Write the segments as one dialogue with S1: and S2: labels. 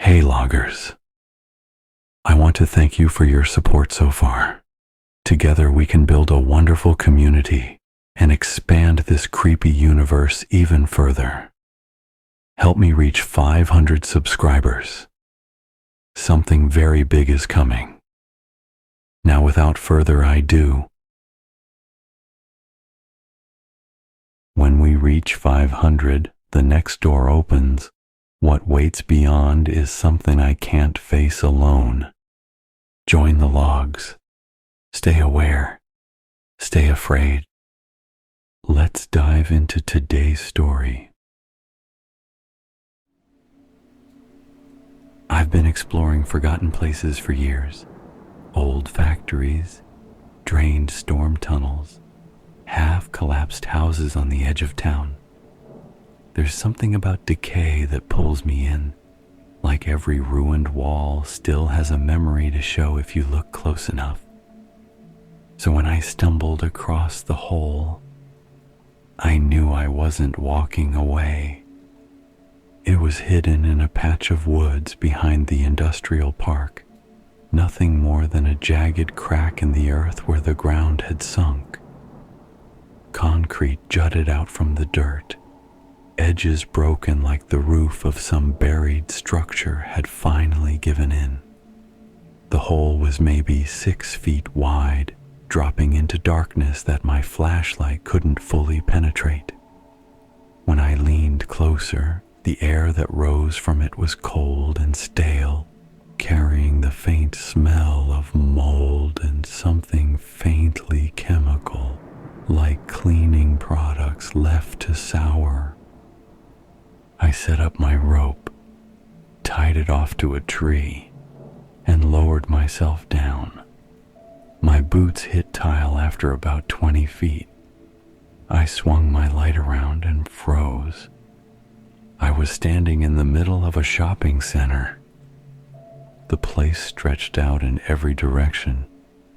S1: Hey loggers, I want to thank you for your support so far. Together we can build a wonderful community and expand this creepy universe even further. Help me reach 500 subscribers. Something very big is coming. Now without further ado, when we reach 500, the next door opens. What waits beyond is something I can't face alone. Join the logs. Stay aware. Stay afraid. Let's dive into today's story. I've been exploring forgotten places for years. Old factories, drained storm tunnels, half-collapsed houses on the edge of town. There's something about decay that pulls me in, like every ruined wall still has a memory to show if you look close enough. So when I stumbled across the hole, I knew I wasn't walking away. It was hidden in a patch of woods behind the industrial park, nothing more than a jagged crack in the earth where the ground had sunk. Concrete jutted out from the dirt, edges broken like the roof of some buried structure had finally given in. The hole was maybe 6 feet wide, dropping into darkness that my flashlight couldn't fully penetrate. When I leaned closer, the air that rose from it was cold and stale, carrying the faint smell of mold and something faintly chemical, like cleaning products left to sour. I set up my rope, tied it off to a tree, and lowered myself down. My boots hit tile after about 20 feet. I swung my light around and froze. I was standing in the middle of a shopping center. The place stretched out in every direction,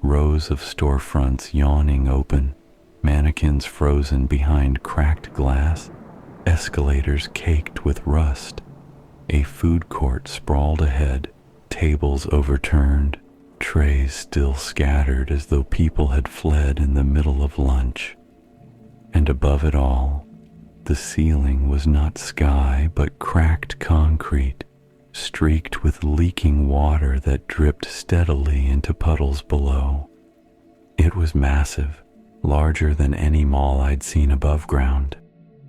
S1: rows of storefronts yawning open, mannequins frozen behind cracked glass, escalators caked with rust. A food court sprawled ahead, tables overturned, trays still scattered as though people had fled in the middle of lunch. And above it all, the ceiling was not sky but cracked concrete, streaked with leaking water that dripped steadily into puddles below. It was massive, larger than any mall I'd seen above ground.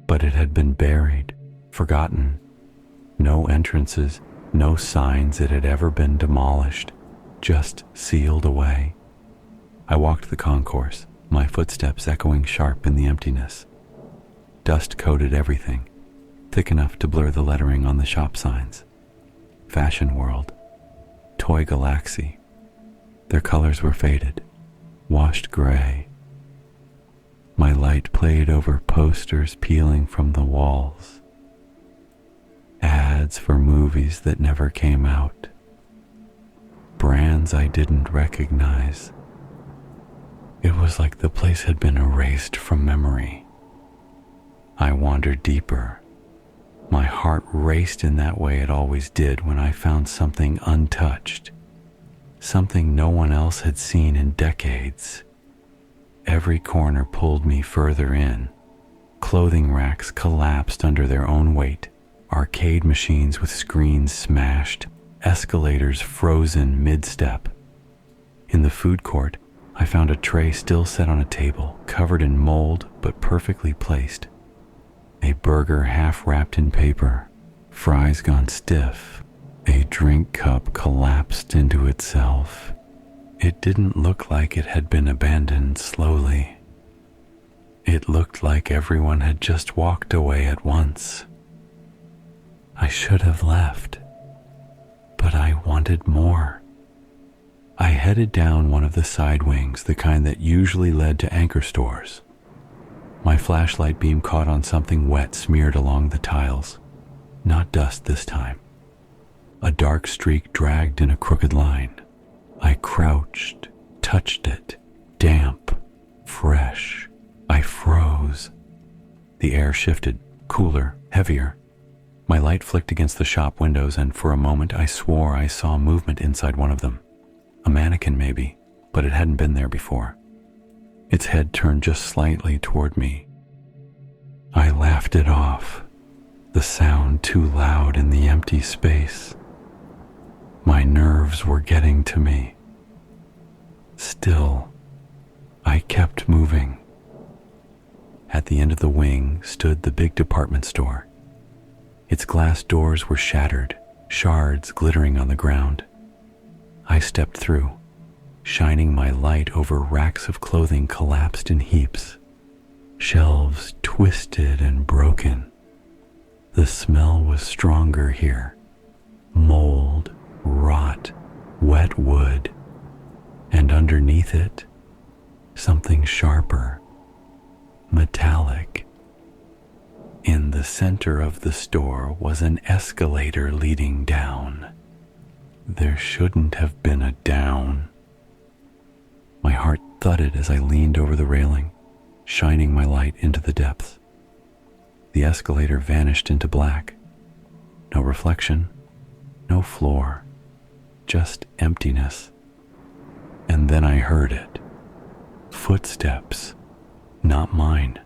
S1: But it had been buried, forgotten. No entrances, no signs it had ever been demolished, just sealed away. I walked the concourse, my footsteps echoing sharp in the emptiness. Dust coated everything, thick enough to blur the lettering on the shop signs. Fashion World, Toy Galaxy. Their colors were faded, washed gray. My light played over posters peeling from the walls. Ads for movies that never came out. Brands I didn't recognize. It was like the place had been erased from memory. I wandered deeper. My heart raced in that way it always did when I found something untouched, something no one else had seen in decades. Every corner pulled me further in. Clothing racks collapsed under their own weight, arcade machines with screens smashed, escalators frozen mid-step. In the food court, I found a tray still set on a table, covered in mold but perfectly placed. A burger half wrapped in paper, fries gone stiff, a drink cup collapsed into itself. It didn't look like it had been abandoned slowly. It looked like everyone had just walked away at once. I should have left, but I wanted more. I headed down one of the side wings, the kind that usually led to anchor stores. My flashlight beam caught on something wet smeared along the tiles. Not dust this time. A dark streak dragged in a crooked line. I crouched, touched it, damp, fresh. I froze. The air shifted, cooler, heavier. My light flicked against the shop windows, and for a moment I swore I saw movement inside one of them. A mannequin maybe, but it hadn't been there before. Its head turned just slightly toward me. I laughed it off, the sound too loud in the empty space. My nerves were getting to me. Still, I kept moving. At the end of the wing stood the big department store. Its glass doors were shattered, shards glittering on the ground. I stepped through, shining my light over racks of clothing collapsed in heaps, shelves twisted and broken. The smell was stronger here. Mold, rot, wet wood, and underneath it, something sharper, metallic. In the center of the store was an escalator leading down. There shouldn't have been a down. My heart thudded as I leaned over the railing, shining my light into the depths. The escalator vanished into black. No reflection, no floor, just emptiness. And then I heard it. Footsteps, not mine.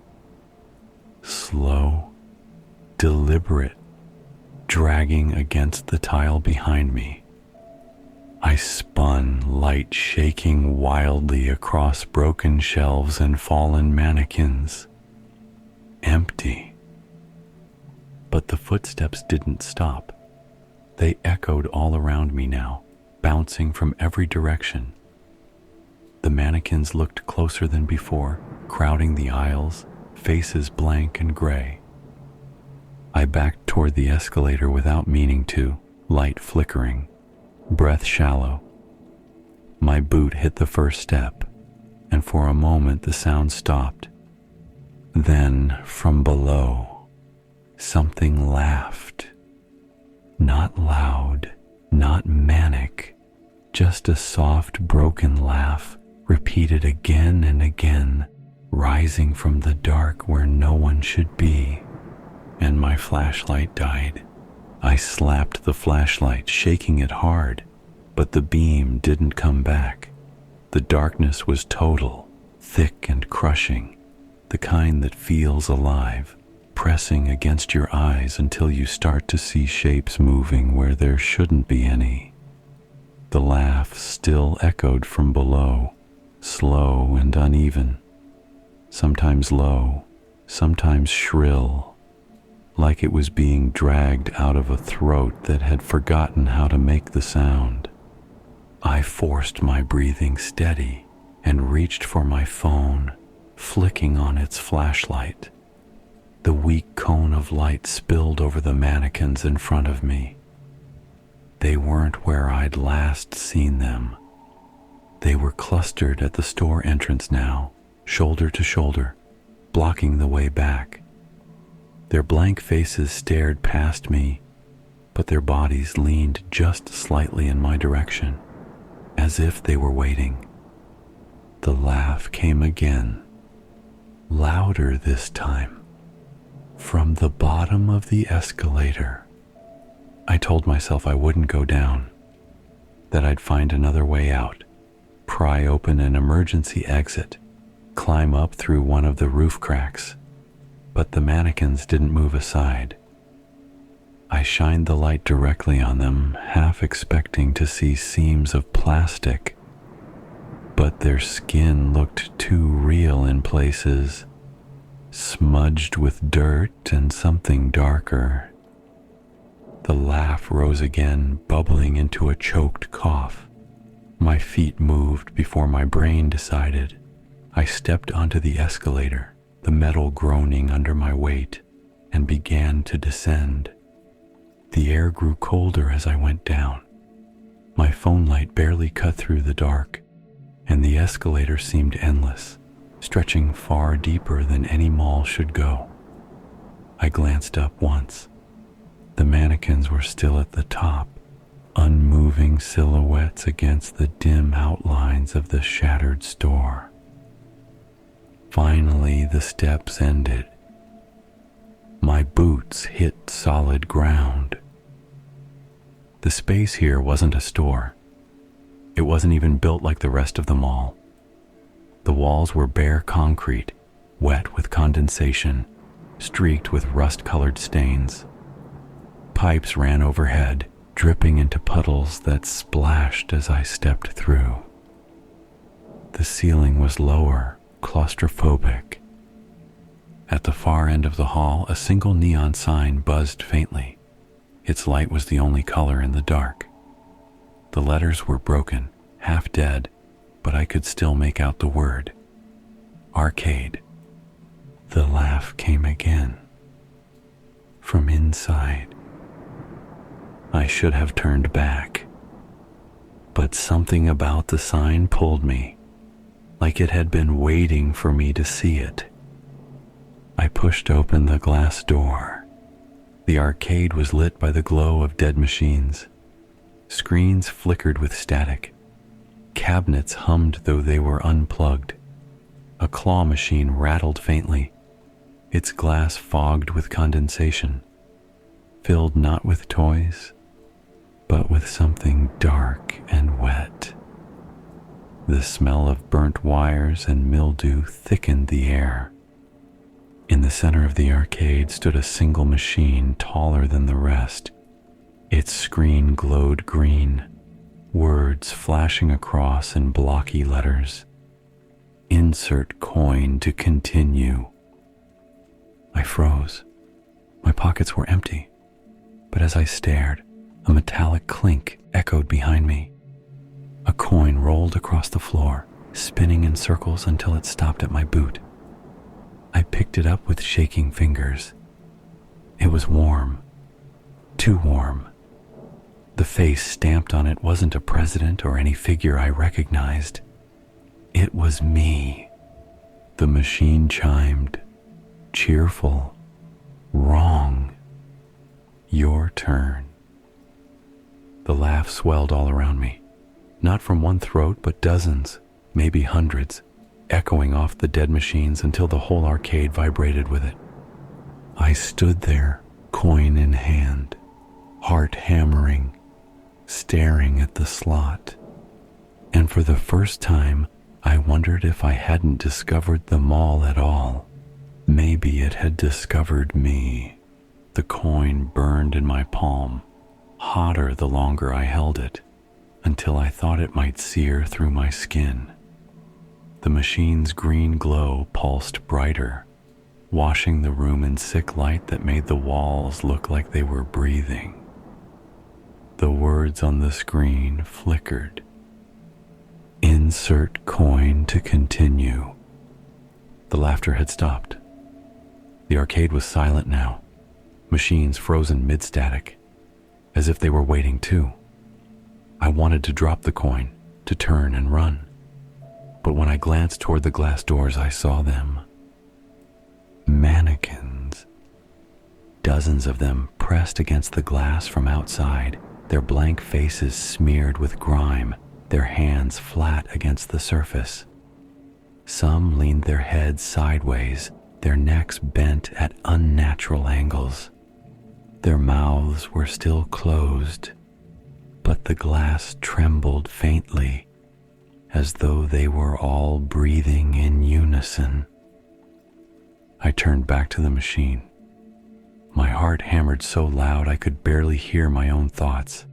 S1: Slow, deliberate, dragging against the tile behind me. I spun, light shaking wildly across broken shelves and fallen mannequins. Empty. But the footsteps didn't stop. They echoed all around me now, bouncing from every direction. The mannequins looked closer than before, crowding the aisles, faces blank and gray. I backed toward the escalator without meaning to, light flickering, breath shallow. My boot hit the first step, and for a moment the sound stopped. Then, from below, something laughed. Not loud, not manic, just a soft, broken laugh, repeated again and again, rising from the dark where no one should be. And my flashlight died. I slapped the flashlight, shaking it hard, but the beam didn't come back. The darkness was total, thick and crushing, the kind that feels alive, pressing against your eyes until you start to see shapes moving where there shouldn't be any. The laugh still echoed from below, slow and uneven, sometimes low, sometimes shrill, like it was being dragged out of a throat that had forgotten how to make the sound. I forced my breathing steady and reached for my phone, flicking on its flashlight. The weak cone of light spilled over the mannequins in front of me. They weren't where I'd last seen them. They were clustered at the store entrance now, shoulder to shoulder, blocking the way back. Their blank faces stared past me, but their bodies leaned just slightly in my direction, as if they were waiting. The laugh came again, louder this time, from the bottom of the escalator. I told myself I wouldn't go down, that I'd find another way out, pry open an emergency exit, climb up through one of the roof cracks, but the mannequins didn't move aside. I shined the light directly on them, half expecting to see seams of plastic, but their skin looked too real in places, smudged with dirt and something darker. The laugh rose again, bubbling into a choked cough. My feet moved before my brain decided. I stepped onto the escalator, the metal groaning under my weight, and began to descend. The air grew colder as I went down. My phone light barely cut through the dark, and the escalator seemed endless, stretching far deeper than any mall should go. I glanced up once. The mannequins were still at the top, unmoving silhouettes against the dim outlines of the shattered store. Finally, the steps ended. My boots hit solid ground. The space here wasn't a store. It wasn't even built like the rest of the mall. The walls were bare concrete, wet with condensation, streaked with rust-colored stains. Pipes ran overhead, dripping into puddles that splashed as I stepped through. The ceiling was lower, claustrophobic. At the far end of the hall, a single neon sign buzzed faintly. Its light was the only color in the dark. The letters were broken, half dead, but I could still make out the word. Arcade. The laugh came again. From inside. I should have turned back, but something about the sign pulled me, like it had been waiting for me to see it. I pushed open the glass door. The arcade was lit by the glow of dead machines. Screens flickered with static. Cabinets hummed though they were unplugged. A claw machine rattled faintly, its glass fogged with condensation, filled not with toys, but with something dark and wet. The smell of burnt wires and mildew thickened the air. In the center of the arcade stood a single machine taller than the rest. Its screen glowed green, words flashing across in blocky letters. Insert coin to continue. I froze. My pockets were empty, but as I stared, a metallic clink echoed behind me. A coin rolled across the floor, spinning in circles until it stopped at my boot. I picked it up with shaking fingers. It was warm, too warm. The face stamped on it wasn't a president or any figure I recognized. It was me. The machine chimed, cheerful, wrong. Your turn. The laugh swelled all around me, not from one throat, but dozens, maybe hundreds, echoing off the dead machines until the whole arcade vibrated with it. I stood there, coin in hand, heart hammering, staring at the slot. And for the first time, I wondered if I hadn't discovered the mall at all. Maybe it had discovered me. The coin burned in my palm, hotter the longer I held it, until I thought it might sear through my skin. The machine's green glow pulsed brighter, washing the room in sick light that made the walls look like they were breathing. The words on the screen flickered. Insert coin to continue. The laughter had stopped. The arcade was silent now, machines frozen mid-static, as if they were waiting too. I wanted to drop the coin, to turn and run. But when I glanced toward the glass doors, I saw them. Mannequins. Dozens of them pressed against the glass from outside, their blank faces smeared with grime, their hands flat against the surface. Some leaned their heads sideways, their necks bent at unnatural angles. Their mouths were still closed, but the glass trembled faintly, as though they were all breathing in unison. I turned back to the machine. My heart hammered so loud I could barely hear my own thoughts.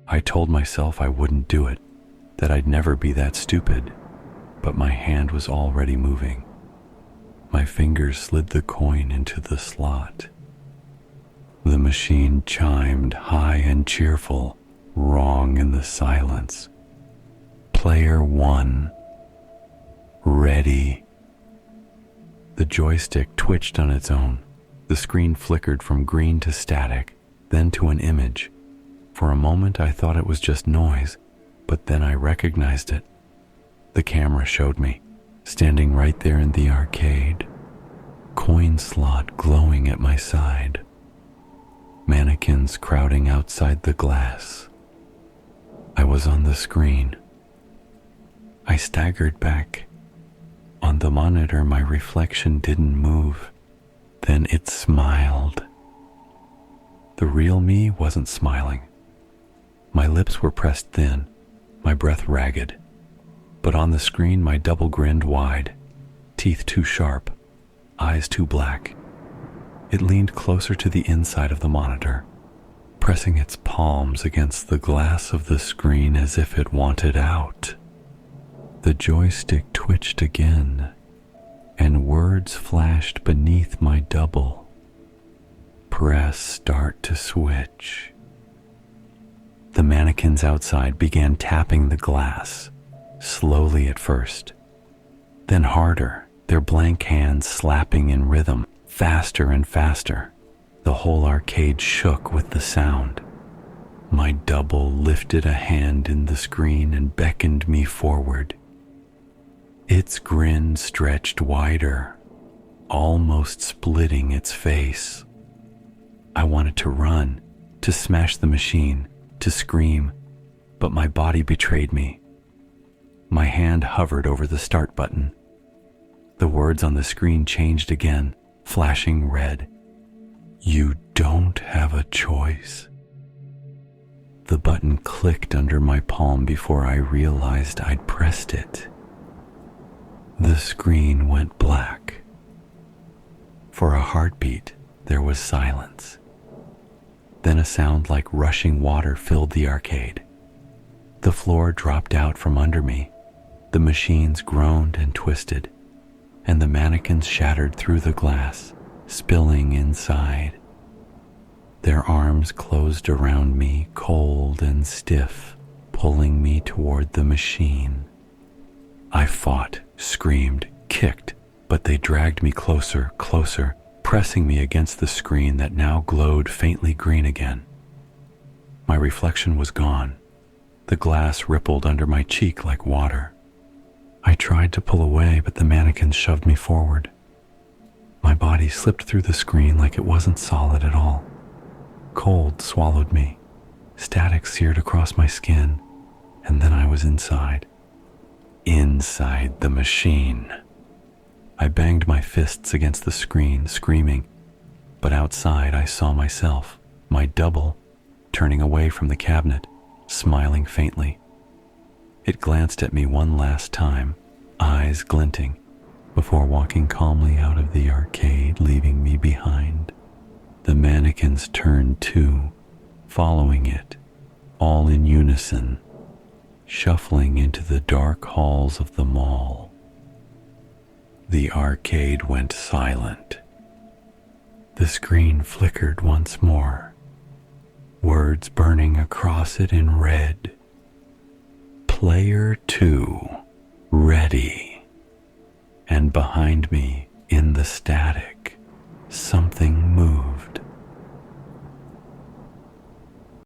S1: I told myself I wouldn't do it, that I'd never be that stupid, but my hand was already moving. My fingers slid the coin into the slot. The machine chimed high and cheerful, wrong in the silence. Player 1. Ready. The joystick twitched on its own. The screen flickered from green to static, then to an image. For a moment I thought it was just noise, but then I recognized it. The camera showed me, standing right there in the arcade. Coin slot glowing at my side. Mannequins crowding outside the glass. I was on the screen. I staggered back. On the monitor, my reflection didn't move. Then it smiled. The real me wasn't smiling. My lips were pressed thin, my breath ragged. But on the screen, my double grinned wide, teeth too sharp, eyes too black. It leaned closer to the inside of the monitor, pressing its palms against the glass of the screen as if it wanted out. The joystick twitched again, and words flashed beneath my double. Press start to switch. The mannequins outside began tapping the glass, slowly at first, then harder, their blank hands slapping in rhythm, faster and faster. The whole arcade shook with the sound. My double lifted a hand in the screen and beckoned me forward. Its grin stretched wider, almost splitting its face. I wanted to run, to smash the machine, to scream, but my body betrayed me. My hand hovered over the start button. The words on the screen changed again, flashing red. You don't have a choice. The button clicked under my palm before I realized I'd pressed it. The screen went black. For a heartbeat, there was silence. Then a sound like rushing water filled the arcade. The floor dropped out from under me. The machines groaned and twisted, and the mannequins shattered through the glass, spilling inside. Their arms closed around me, cold and stiff, pulling me toward the machine. I fought, screamed, kicked, but they dragged me closer, closer, pressing me against the screen that now glowed faintly green again. My reflection was gone. The glass rippled under my cheek like water. I tried to pull away, but the mannequins shoved me forward. My body slipped through the screen like it wasn't solid at all. Cold swallowed me. Static seared across my skin, and then I was inside. Inside the machine. I banged my fists against the screen, screaming, but outside I saw myself, my double, turning away from the cabinet, smiling faintly. It glanced at me one last time, eyes glinting, before walking calmly out of the arcade, leaving me behind. The mannequins turned too, following it, all in unison, shuffling into the dark halls of the mall. The arcade went silent. The screen flickered once more, words burning across it in red. Player 2, ready. And behind me, in the static, something